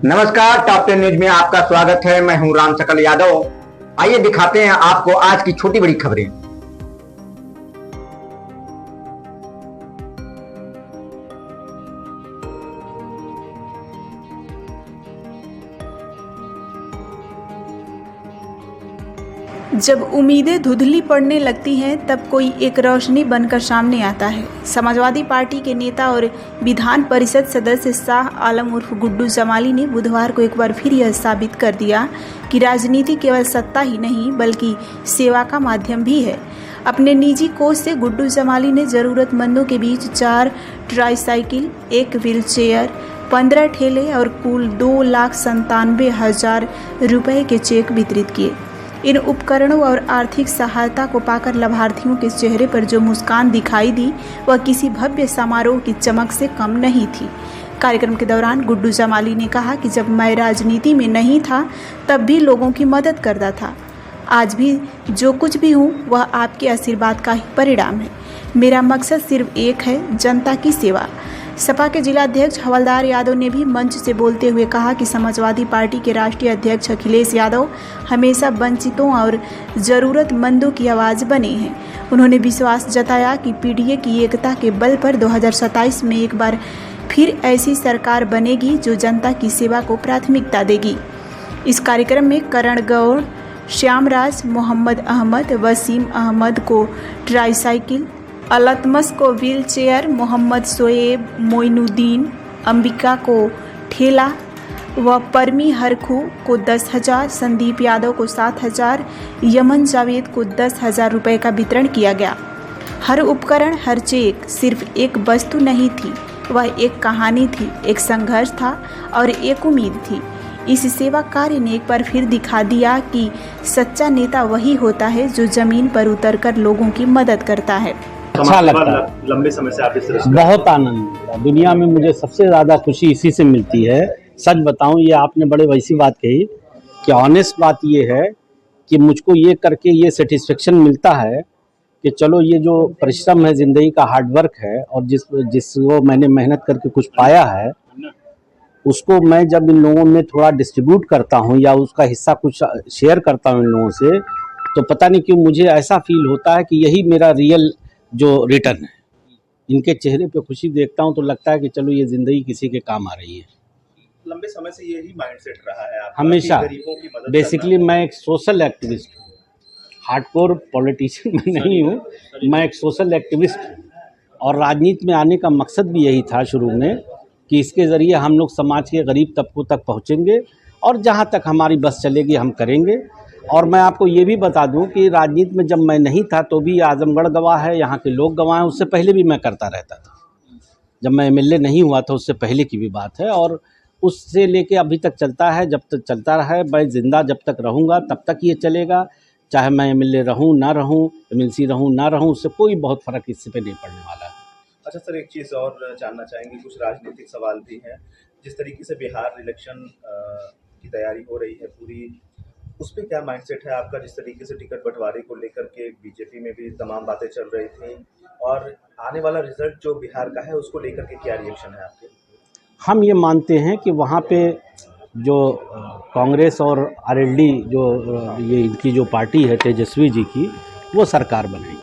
नमस्कार, top 10 news में आपका स्वागत है। मैं हूं राम सकल यादव। आइए दिखाते हैं आपको आज की छोटी बड़ी खबरें। जब उम्मीदें धुंधली पड़ने लगती हैं तब कोई एक रोशनी बनकर सामने आता है। समाजवादी पार्टी के नेता और विधान परिषद सदस्य शाह आलम उर्फ गुड्डू जमाली ने बुधवार को एक बार फिर यह साबित कर दिया कि राजनीति केवल सत्ता ही नहीं बल्कि सेवा का माध्यम भी है। अपने निजी कोष से गुड्डू जमाली ने ज़रूरतमंदों के बीच 4 ट्राईसाइकिल, 1 व्हीलचेयर, 15 ठेले और कुल 2,97,000 रुपये के चेक वितरित किए। इन उपकरणों और आर्थिक सहायता को पाकर लाभार्थियों के चेहरे पर जो मुस्कान दिखाई दी वह किसी भव्य समारोह की चमक से कम नहीं थी। कार्यक्रम के दौरान गुड्डू जमाली ने कहा कि जब मैं राजनीति में नहीं था तब भी लोगों की मदद करता था। आज भी जो कुछ भी हूँ वह आपके आशीर्वाद का ही परिणाम है। मेरा मकसद सिर्फ एक है, जनता की सेवा। सपा के जिलाध्यक्ष हवलदार यादव ने भी मंच से बोलते हुए कहा कि समाजवादी पार्टी के राष्ट्रीय अध्यक्ष अखिलेश यादव हमेशा वंचितों और ज़रूरतमंदों की आवाज़ बने हैं। उन्होंने विश्वास जताया कि पीडीए की एकता के बल पर 2027 में एक बार फिर ऐसी सरकार बनेगी जो जनता की सेवा को प्राथमिकता देगी। इस कार्यक्रम में करण गौड़, श्यामराज, मोहम्मद अहमद, वसीम अहमद को ट्राईसाइकिल, अलतमस को व्हील चेयर, मोहम्मद शोएब, मोइनुद्दीन अंबिका को ठेला व परमी हरखू को 10,000, संदीप यादव को 7,000, यमन जावेद को 10,000 रुपये का वितरण किया गया। हर उपकरण, हर चेक सिर्फ एक वस्तु नहीं थी, वह एक कहानी थी, एक संघर्ष था और एक उम्मीद थी। इस सेवा कार्य ने एक बार फिर दिखा दिया कि सच्चा नेता वही होता है जो जमीन पर उतरकर लोगों की मदद करता है। अच्छा लगता है। लंबे समय से आप इस तरह बहुत आनंद मिलता है। दुनिया में मुझे सबसे ज़्यादा खुशी इसी से मिलती है। सच बताऊं, ये आपने बड़े वैसी बात कही कि ऑनेस्ट बात ये है कि मुझको ये करके ये सेटिस्फेक्शन मिलता है कि चलो ये जो परिश्रम है, ज़िंदगी का हार्डवर्क है और जिसको मैंने मेहनत करके कुछ पाया है, उसको मैं जब इन लोगों में थोड़ा डिस्ट्रीब्यूट करता हूँ या उसका हिस्सा कुछ शेयर करता हूँ इन लोगों से, तो पता नहीं क्यों मुझे ऐसा फील होता है कि यही मेरा रियल जो रिटर्न है। इनके चेहरे पे खुशी देखता हूँ तो लगता है कि चलो ये ज़िंदगी किसी के काम आ रही है। लंबे समय से यही माइंडसेट रहा है आपका, हमेशा। गरीबों की मदद बेसिकली मैं एक सोशल एक्टिविस्ट हूँ, हार्डकोर पॉलिटिशियन मैं नहीं हूँ, मैं एक सोशल एक्टिविस्ट हूँ। और राजनीति में आने का मकसद भी यही था शुरू में कि इसके ज़रिए हम लोग समाज के गरीब तबकों तक पहुँचेंगे और जहाँ तक हमारी बस चलेगी हम करेंगे। और मैं आपको ये भी बता दूं कि राजनीति में जब मैं नहीं था तो भी आजमगढ़ गवाह है, यहाँ के लोग गवाह हैं, उससे पहले भी मैं करता रहता था। जब मैं एमएलए नहीं हुआ था उससे पहले की भी बात है और उससे लेके अभी तक चलता है। जब तक चलता रहा है, मैं जिंदा जब तक रहूँगा तब तक ये चलेगा, चाहे मैं एमएलए रहूँ ना रहूँ, एमएलसी रहूँ ना रहूँ, उससे कोई बहुत फ़र्क इससे पे नहीं पड़ने वाला है। अच्छा सर, एक चीज़ और जानना चाहेंगे, कुछ राजनीतिक सवाल भी हैं। जिस तरीके से बिहार इलेक्शन की तैयारी हो रही है पूरी, उस पर क्या माइंडसेट है आपका? जिस तरीके से टिकट बंटवारे को लेकर के बीजेपी में भी तमाम बातें चल रही थी और आने वाला रिजल्ट जो बिहार का है उसको लेकर के क्या रिएक्शन है आपके? हम ये मानते हैं कि वहाँ पे जो कांग्रेस और आरएलडी जो ये इनकी जो पार्टी है तेजस्वी जी की, वो सरकार बनाएगी।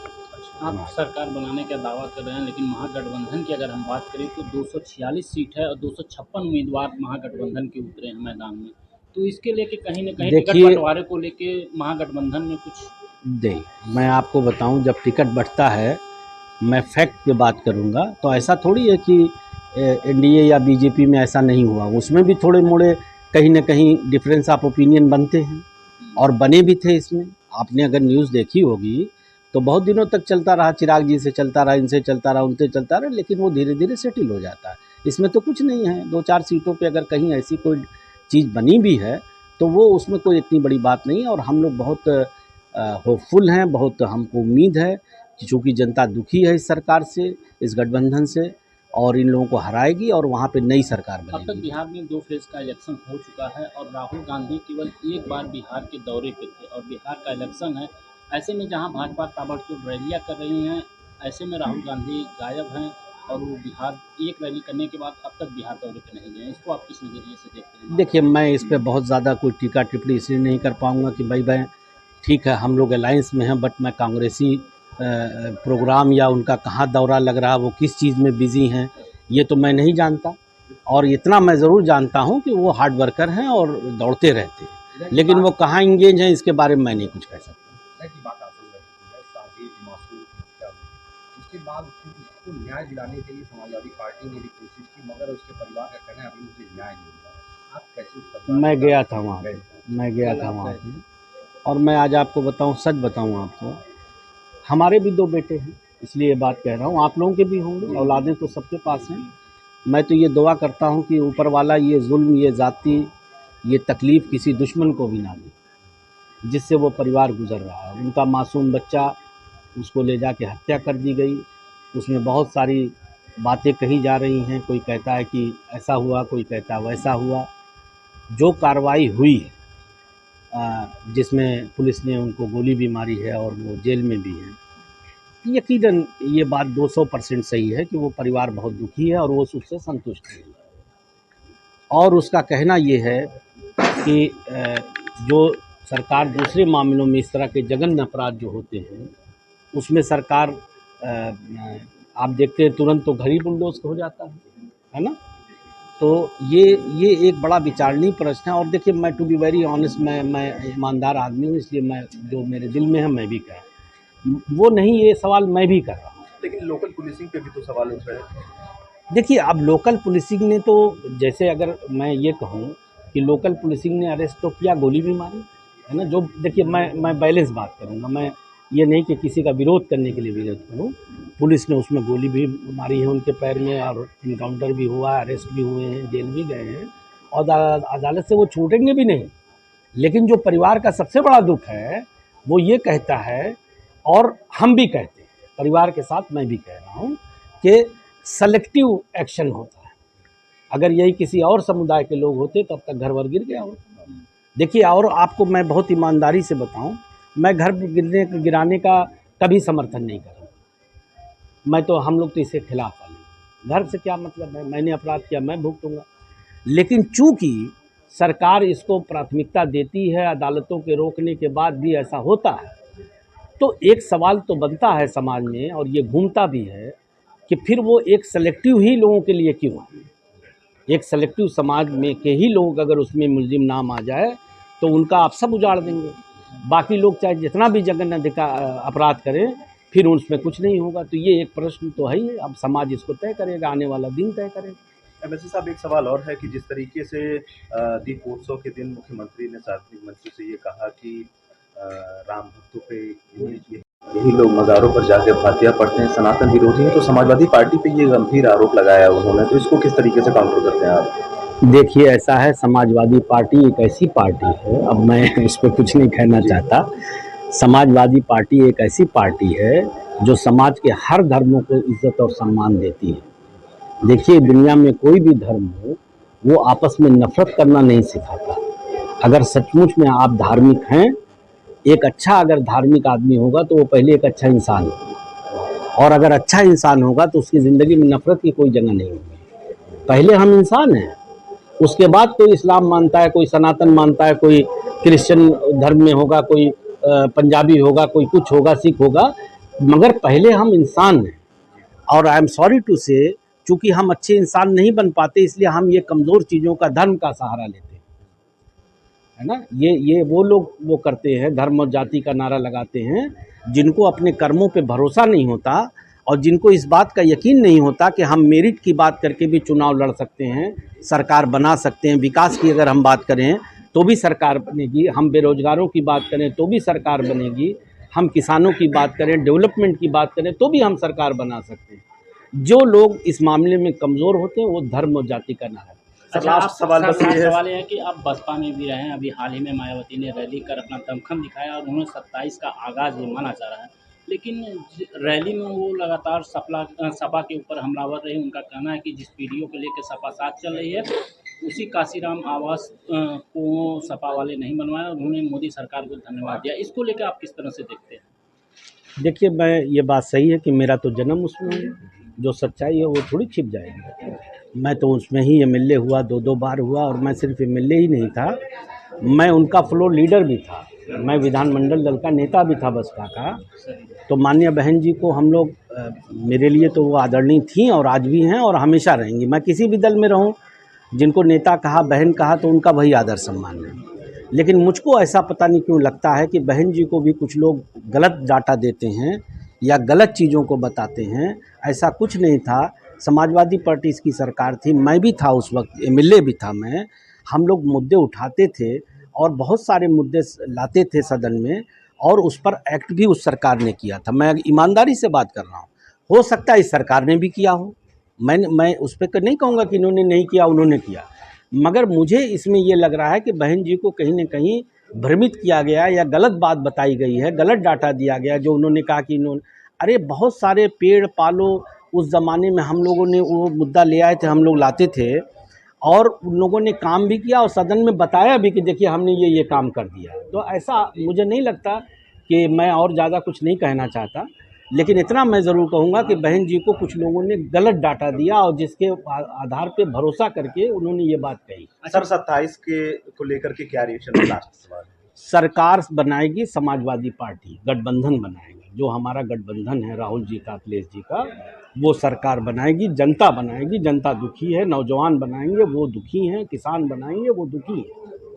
आप सरकार बनाने का दावा कर रहे हैं, लेकिन महागठबंधन की अगर हम बात करें तो 246 सीट है और 256 उम्मीदवार महागठबंधन के उतरे हैं मैदान में। तो इसके लेके कहीं ना कहीं टिकट बंटवारे को लेके महागठबंधन में कुछ मैं आपको बताऊं, जब टिकट बंटता है, मैं फैक्ट पे बात करूंगा, तो ऐसा थोड़ी है कि एनडीए या बीजेपी में ऐसा नहीं हुआ। उसमें भी थोड़े मोड़े कहीं ना कहीं डिफरेंस ऑफ ओपिनियन बनते हैं और बने भी थे। इसमें आपने अगर न्यूज़ देखी होगी तो बहुत दिनों तक चलता रहा, चिराग जी से चलता रहा, इनसे चलता रहा, उनसे चलता रहा, लेकिन वो धीरे धीरे सेटल हो जाता है। इसमें तो कुछ नहीं है। 2-4 सीटों पे अगर कहीं ऐसी कोई चीज़ बनी भी है तो वो उसमें कोई इतनी बड़ी बात नहीं है। और हम लोग बहुत होपफुल हैं, बहुत हमको उम्मीद है कि चूँकि जनता दुखी है इस सरकार से, इस गठबंधन से, और इन लोगों को हराएगी और वहाँ पे नई सरकार बनेगी। अब तक बिहार में 2 फेज का इलेक्शन हो चुका है और राहुल गांधी केवल एक बार बिहार के दौरे पे थे और बिहार का इलेक्शन है। ऐसे में जहां भाजपा ताबड़तोड़ रैलियां कर रही हैं, ऐसे में राहुल गांधी गायब हैं। और वो बिहार एक रैली करने के बाद अब तक बिहार दौरे पे नहीं गए, इसको आप किस नज़रिए से देखते हैं? देखिए, मैं इस पे बहुत ज़्यादा कोई टीका टिप्पणी इसलिए नहीं कर पाऊँगा कि भाई मैं ठीक है हम लोग अलायंस में हैं, बट मैं कांग्रेसी प्रोग्राम या उनका कहाँ दौरा लग रहा है, वो किस चीज़ में बिज़ी हैं, ये तो मैं नहीं जानता। और इतना मैं ज़रूर जानता हूँ कि वो हार्ड वर्कर हैं और दौड़ते रहते हैं, लेकिन वो कहाँ इंगेज हैं इसके बारे में मैं नहीं कुछ कह सकता। उसके बाद उसको न्याय दिलाने के लिए समाजवादी पार्टी ने भी कोशिश की, मगर उसके परिवार का कहना है अभी मुझे न्याय नहीं मिला। आप कैसे उस परिवार मैं गया था वहाँ पे, और मैं आज आपको बताऊँ, सच बताऊँ आपको, हमारे भी 2 बेटे हैं, इसलिए ये बात कह रहा हूँ। आप लोगों के भी होंगे, औलादें तो सबके पास हैं। मैं तो ये दुआ करता हूँ कि ऊपर वाला ये जुल्म, ये ज़ाती, ये तकलीफ़ किसी दुश्मन को भी ना दे जिससे वो परिवार गुज़र रहा है। उनका मासूम बच्चा, उसको ले जाके हत्या कर दी गई, उसमें बहुत सारी बातें कही जा रही हैं। कोई कहता है कि ऐसा हुआ, कोई कहता है वैसा हुआ। जो कार्रवाई हुई जिसमें पुलिस ने उनको गोली भी मारी है और वो जेल में भी हैं, यकीनन ये बात 200% सही है कि वो परिवार बहुत दुखी है और वो उससे संतुष्ट नहीं है। और उसका कहना ये है कि जो सरकार दूसरे मामलों में इस तरह के जघन्य अपराध जो होते हैं उसमें सरकार आप देखते हैं तुरंत तो घर ही बुलडोज हो जाता है ना। तो ये एक बड़ा विचारणीय प्रश्न है। और देखिए, मैं टू बी वेरी ऑनेस्ट, मैं ईमानदार आदमी हूँ, इसलिए मैं जो मेरे दिल में है मैं भी कह रहा हूँ। वो नहीं, ये सवाल मैं भी कर रहा हूँ। लेकिन लोकल पुलिसिंग पे भी तो सवाल उठ रहे हैं। देखिए, अब लोकल पुलिसिंग ने तो, जैसे अगर मैं ये कहूँ कि लोकल पुलिसिंग ने अरेस्ट तो किया, गोली भी मारी है ना। जो देखिए, मैं बैलेंस बात करूँगा, मैं ये नहीं कि किसी का विरोध करने के लिए विरोध करूँ। पुलिस ने उसमें गोली भी मारी है उनके पैर में, और इनकाउंटर भी हुआ, अरेस्ट भी हुए हैं, जेल भी गए हैं, और अदालत से वो छूटेंगे भी नहीं। लेकिन जो परिवार का सबसे बड़ा दुख है वो ये कहता है, और हम भी कहते हैं, परिवार के साथ मैं भी कह रहा हूँ, कि सेलेक्टिव एक्शन होता है। अगर यही किसी और समुदाय के लोग होते तो अब तक घर वर गिर गया होता। देखिए, और आपको मैं बहुत ईमानदारी से बताऊं, मैं घर गिराने का कभी समर्थन नहीं करूँगा। मैं तो, हम लोग तो इसके खिलाफ वाले। घर से क्या मतलब है, मैंने अपराध किया मैं भुगतूंगा। लेकिन चूंकि सरकार इसको प्राथमिकता देती है, अदालतों के रोकने के बाद भी ऐसा होता है, तो एक सवाल तो बनता है समाज में, और ये घूमता भी है, कि फिर वो एक सेलेक्टिव ही लोगों के लिए क्यों है। एक सेलेक्टिव समाज में के ही लोग अगर उसमें मुलजिम नाम आ जाए तो उनका आप सब उजाड़ देंगे। बाकी लोग चाहे जितना भी जघन्य अपराध करें, फिर उसमें कुछ नहीं होगा। तो ये एक प्रश्न तो है ही, अब समाज इसको तय करेगा, आने वाला दिन तय करेगा। एमएलसी साहब, एक सवाल और है कि जिस तरीके से दीपोत्सव के दिन मुख्यमंत्री ने सार्वजनिक मंच से ये कहा कि राम भक्तों पे यही लोग मज़ारों पर जाकर फातिहा पढ़ते हैं, सनातन विरोधी हैं, तो समाजवादी पार्टी पे ये गंभीर आरोप लगाया उन्होंने, तो इसको किस तरीके से काउंटर करते हैं आप? देखिए, ऐसा है, समाजवादी पार्टी एक ऐसी पार्टी है, अब मैं उस पर कुछ नहीं कहना चाहता। समाजवादी पार्टी एक ऐसी पार्टी है जो समाज के हर धर्मों को इज्जत और सम्मान देती है। देखिए, दुनिया में कोई भी धर्म हो, वो आपस में नफरत करना नहीं सिखाता। अगर सचमुच में आप धार्मिक हैं, एक अच्छा अगर धार्मिक आदमी होगा तो वो पहले एक अच्छा इंसान होगा, और अगर अच्छा इंसान होगा तो उसकी ज़िंदगी में नफरत की कोई जगह नहीं होगी। पहले हम इंसान हैं, उसके बाद कोई इस्लाम मानता है, कोई सनातन मानता है, कोई क्रिश्चियन धर्म में होगा, कोई पंजाबी होगा, कोई कुछ होगा, सिख होगा, मगर पहले हम इंसान हैं। और आई एम सॉरी टू से, चूँकि हम अच्छे इंसान नहीं बन पाते, इसलिए हम ये कमज़ोर चीज़ों का, धर्म का सहारा लेते हैं, है ना। ये वो लोग वो करते हैं, धर्म और जाति का नारा लगाते हैं, जिनको अपने कर्मों पे भरोसा नहीं होता, और जिनको इस बात का यकीन नहीं होता कि हम मेरिट की बात करके भी चुनाव लड़ सकते हैं, सरकार बना सकते हैं। विकास की अगर हम बात करें तो भी सरकार बनेगी, हम बेरोजगारों की बात करें तो भी सरकार बनेगी, हम किसानों की बात करें, डेवलपमेंट की बात करें तो भी हम सरकार बना सकते हैं। जो लोग इस मामले में कमज़ोर होते हैं वो धर्म और जाति का नारा। अच्छा, सवाल ये है कि आप बसपा में भी रहे हैं, अभी हाल ही में मायावती ने रैली कर अपना दमखम दिखाया और उन्होंने 27 का आगाज़ ये माना जा रहा है, लेकिन रैली में वो लगातार सपा के ऊपर हमलावर रहे। उनका कहना है कि जिस पीढ़ियों को लेकर सपा साथ चल रही है, उसी काशीराम आवास को सपा वाले नहीं बनवाया, उन्होंने मोदी सरकार को धन्यवाद दिया। इसको लेकर आप किस तरह से देखते हैं? देखिए, मैं, ये बात सही है कि मेरा तो जन्म उसमें है, जो सच्चाई है वो थोड़ी छिप जाएगी। मैं तो उसमें ही एमएलए हुआ, 2 बार हुआ, और मैं सिर्फ एमएलए ही नहीं था, मैं उनका फ्लोर लीडर भी था, मैं विधानमंडल दल का नेता भी था बसपा का। तो माननीय बहन जी को हम लोग, मेरे लिए तो वो आदरणीय थी और आज भी हैं और हमेशा रहेंगी। मैं किसी भी दल में रहूं, जिनको नेता कहा, बहन कहा, तो उनका वही आदर सम्मान है। लेकिन मुझको ऐसा पता नहीं क्यों लगता है कि बहन जी को भी कुछ लोग गलत डाटा देते हैं या गलत चीज़ों को बताते हैं। ऐसा कुछ नहीं था। समाजवादी पार्टी की सरकार थी, मैं भी था उस वक्त, एमएलए भी था मैं। हम लोग मुद्दे उठाते थे और बहुत सारे मुद्दे लाते थे सदन में, और उस पर एक्ट भी उस सरकार ने किया था। मैं ईमानदारी से बात कर रहा हूँ। हो सकता है इस सरकार ने भी किया हो, मैं उस पर नहीं कहूँगा कि इन्होंने नहीं किया, उन्होंने किया। मगर मुझे इसमें ये लग रहा है कि बहन जी को कहीं न कहीं भ्रमित किया गया या गलत बात बताई गई है, गलत डाटा दिया गया। जो उन्होंने कहा कि अरे बहुत सारे पेड़ पालो, उस ज़माने में हम लोगों ने वो मुद्दा ले आए थे, हम लोग लाते थे, और उन लोगों ने काम भी किया और सदन में बताया भी कि देखिए हमने ये काम कर दिया। तो ऐसा मुझे नहीं लगता कि मैं और ज़्यादा कुछ नहीं कहना चाहता, लेकिन इतना मैं ज़रूर कहूँगा कि बहन जी को कुछ लोगों ने गलत डाटा दिया और जिसके आधार पे भरोसा करके उन्होंने ये बात कही। सर 27 के को लेकर के क्या रिएक्शन है? लास्ट सवाल। सरकार बनाएगी समाजवादी पार्टी, गठबंधन बनाएगी। जो हमारा गठबंधन है राहुल जी का, अखिलेश जी का, वो सरकार बनाएगी, जनता बनाएगी। जनता दुखी है, नौजवान बनाएंगे वो दुखी हैं, किसान बनाएंगे वो दुखी हैं।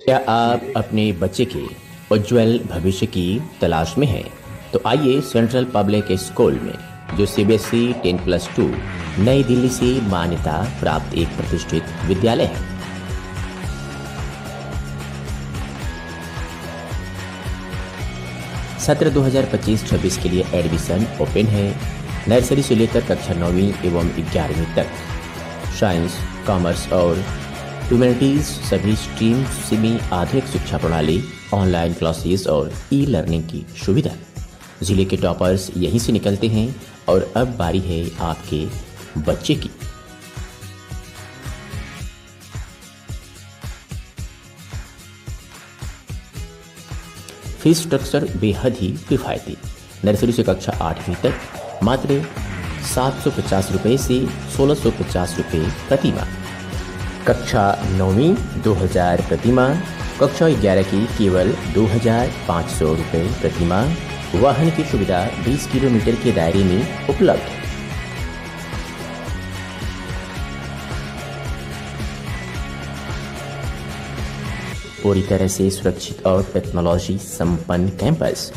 क्या आप अपने बच्चे के उज्जवल भविष्य की तलाश में हैं? तो आइए सेंट्रल पब्लिक स्कूल में, जो CBSE 10+2 नई दिल्ली से मान्यता प्राप्त एक प्रतिष्ठित विद्यालय है। सत्र 2025-26 के लिए एडमिशन ओपन है। नर्सरी से लेकर कक्षा 9वीं एवं 11वीं तक। साइंस, कॉमर्स और ह्यूमैनिटीज सभी स्ट्रीम सेमी आधुनिक शिक्षा प्रणाली, ऑनलाइन क्लासेस और ई-लर्निंग की सुविधा। जिले के टॉपर्स यहीं से निकलते हैं और अब बारी है आपके बच्चे की। फीस स्ट्रक्चर बेहद ही किफ़ायती। नर्सरी से कक्षा 8वीं तक मात्र 750 रुपये से 1650 रुपये प्रति माह। कक्षा 9वीं 2000 प्रति माह। कक्षा 11 की केवल 2500 रुपये प्रति माह। वाहन की सुविधा 20 किलोमीटर के दायरे में उपलब्ध है। पूरी तरह से सुरक्षित और टेक्नोलॉजी संपन्न कैंपस।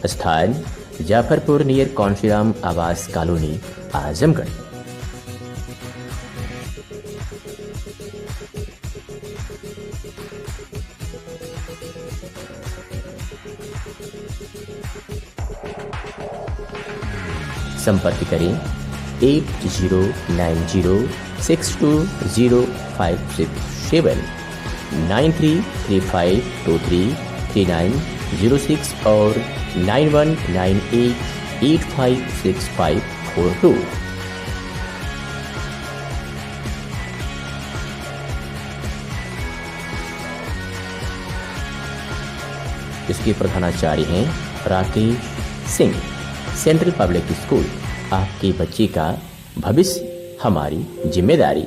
स्थान जाफरपुर नियर कौनसीराम आवास कॉलोनी, आजमगढ़। संपर्क करें 8090620567 9335233906 और 9198856542। इसके प्रधानाचार्य हैं Rakesh Singh. Central public school, आपके बच्चे का भविष्य हमारी जिम्मेदारी।